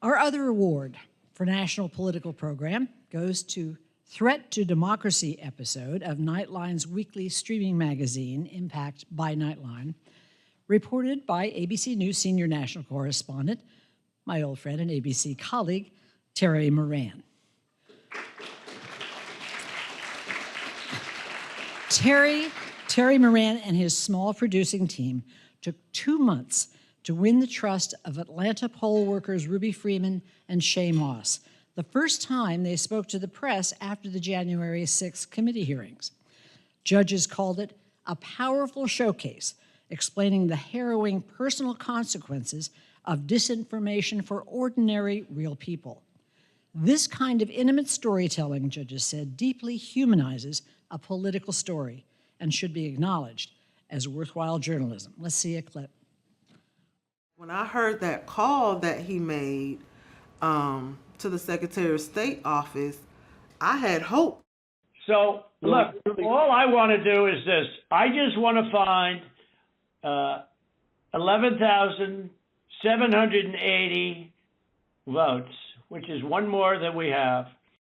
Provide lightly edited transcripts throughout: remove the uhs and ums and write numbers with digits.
Our other award for National Political Program goes to Threat to Democracy episode of Nightline's weekly streaming magazine, Impact by Nightline, reported by ABC News senior national correspondent, my old friend and ABC colleague, Terry Moran. Terry Moran and his small producing team took 2 months to win the trust of Atlanta poll workers Ruby Freeman and Shay Moss, the first time they spoke to the press after the January 6th committee hearings. Judges called it a powerful showcase, explaining the harrowing personal consequences of disinformation for ordinary, real people. This kind of intimate storytelling, judges said, deeply humanizes a political story and should be acknowledged as worthwhile journalism. Let's see a clip. When I heard that call that he made to the Secretary of State office, I had hope. So, look, all I want to do is this. I just want to find 11,780 votes, which is one more than we have.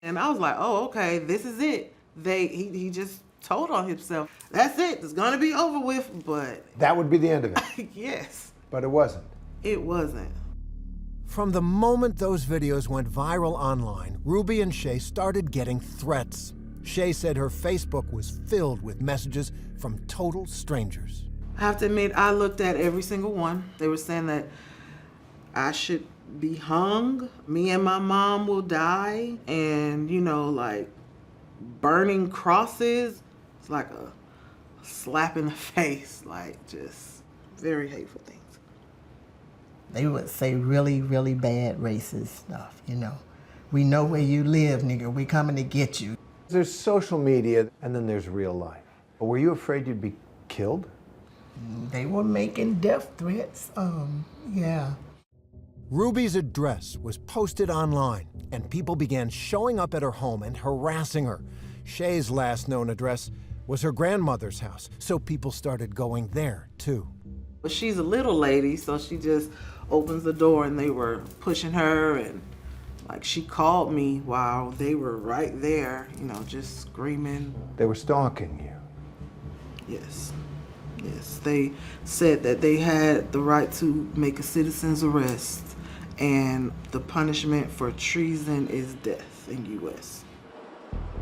And I was like, oh, okay, this is it. He just told on himself. That's it. It's going to be over with, but... That would be the end of it. Yes. But it wasn't. It wasn't. From the moment those videos went viral online, Ruby and Shay started getting threats. Shay said her Facebook was filled with messages from total strangers. I have to admit, I looked at every single one. They were saying that I should be hung, me and my mom will die, and, you know, like, burning crosses. It's like a slap in the face, like, just very hateful things. They would say really, really bad racist stuff, you know. We know where you live, nigga. We coming to get you. There's social media, and then there's real life. Were you afraid you'd be killed? They were making death threats, yeah. Ruby's address was posted online, and people began showing up at her home and harassing her. Shay's last known address was her grandmother's house, so people started going there, too. But she's a little lady, so she just opens the door and they were pushing her, and like she called me while they were right there, you know, just screaming. They were stalking you. Yes. Yes, they said that they had the right to make a citizen's arrest, and the punishment for treason is death in U.S.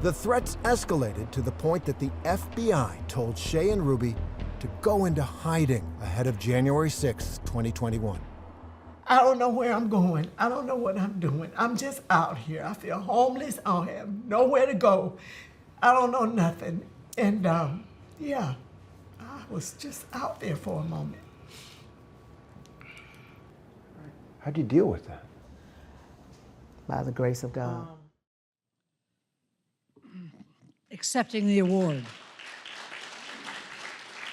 The threats escalated to the point that the FBI told Shay and Ruby to go into hiding ahead of January 6, 2021. I don't know where I'm going. I don't know what I'm doing. I'm just out here. I feel homeless. I don't have nowhere to go. I don't know nothing. And yeah, I was just out there for a moment. How'd you deal with that? By the grace of God. Accepting the award.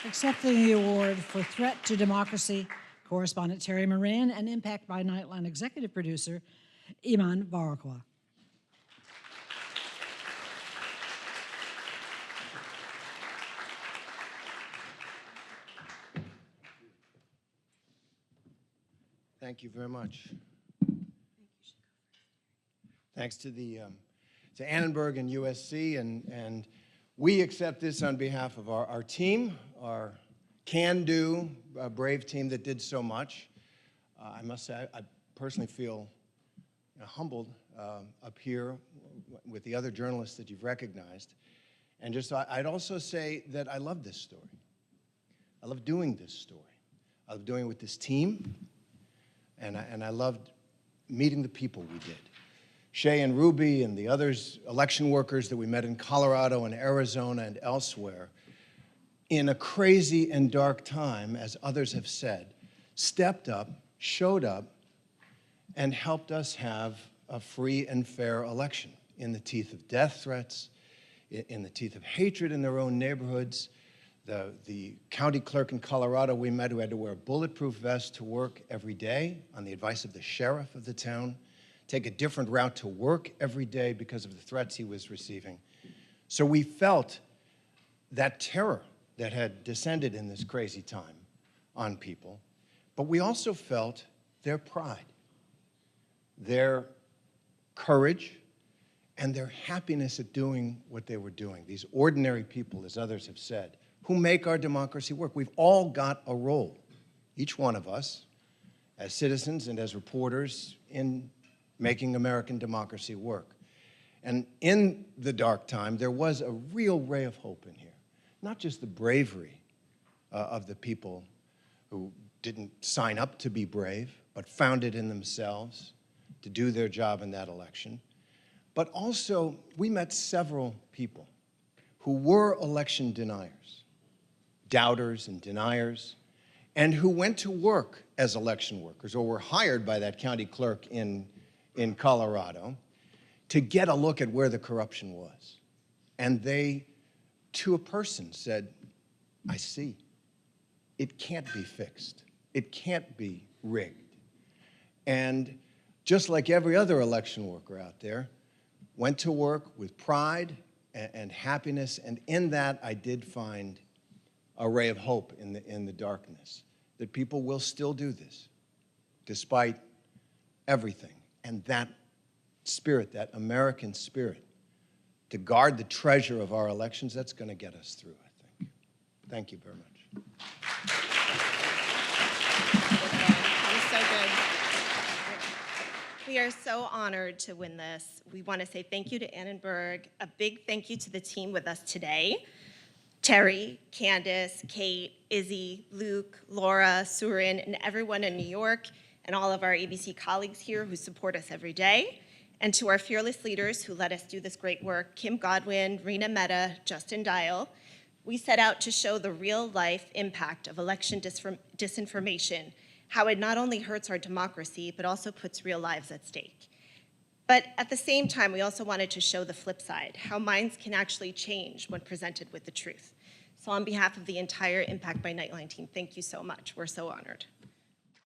Accepting the award for Threat to Democracy, correspondent Terry Moran, and Impact by Nightline executive producer Eman Varoqua. Thank you very much. Thanks to to Annenberg and USC, and we accept this on behalf of our team, our can-do, brave team that did so much. I must say, I personally feel humbled up here with the other journalists that you've recognized. And just, I'd also say that I love this story. I love doing this story. I love doing it with this team, and I loved meeting the people we did. Shay and Ruby and the others, election workers that we met in Colorado and Arizona and elsewhere, in a crazy and dark time, as others have said, stepped up, showed up, and helped us have a free and fair election in the teeth of death threats, in the teeth of hatred in their own neighborhoods. The county clerk in Colorado we met, who had to wear a bulletproof vest to work every day on the advice of the sheriff of the town, take a different route to work every day because of the threats he was receiving. So we felt that terror that had descended in this crazy time on people, but we also felt their pride. their courage, and their happiness at doing what they were doing. These ordinary people, as others have said, who make our democracy work. We've all got a role, each one of us, as citizens and as reporters, in making American democracy work. And in the dark time, there was a real ray of hope in here. Not just the bravery of the people who didn't sign up to be brave, but found it in themselves to do their job in that election. But also, we met several people who were election deniers, doubters and deniers, and who went to work as election workers or were hired by that county clerk in Colorado to get a look at where the corruption was. And they, to a person, said, I see. It can't be fixed. It can't be rigged. And just like every other election worker out there, went to work with pride and happiness, and in that I did find a ray of hope in the darkness, that people will still do this, despite everything. And that spirit, that American spirit, to guard the treasure of our elections, that's going to get us through, I think. Thank you very much. That was so good. We are so honored to win this. We want to say thank you to Annenberg. A big thank you to the team with us today. Terry, Candace, Kate, Izzy, Luke, Laura, Surin, and everyone in New York, and all of our ABC colleagues here who support us every day. And to our fearless leaders who let us do this great work, Kim Godwin, Rena Mehta, Justin Dial. We set out to show the real-life impact of election disinformation, how it not only hurts our democracy, but also puts real lives at stake. But at the same time, we also wanted to show the flip side, how minds can actually change when presented with the truth. So on behalf of the entire Impact by Nightline team, thank you so much. We're so honored.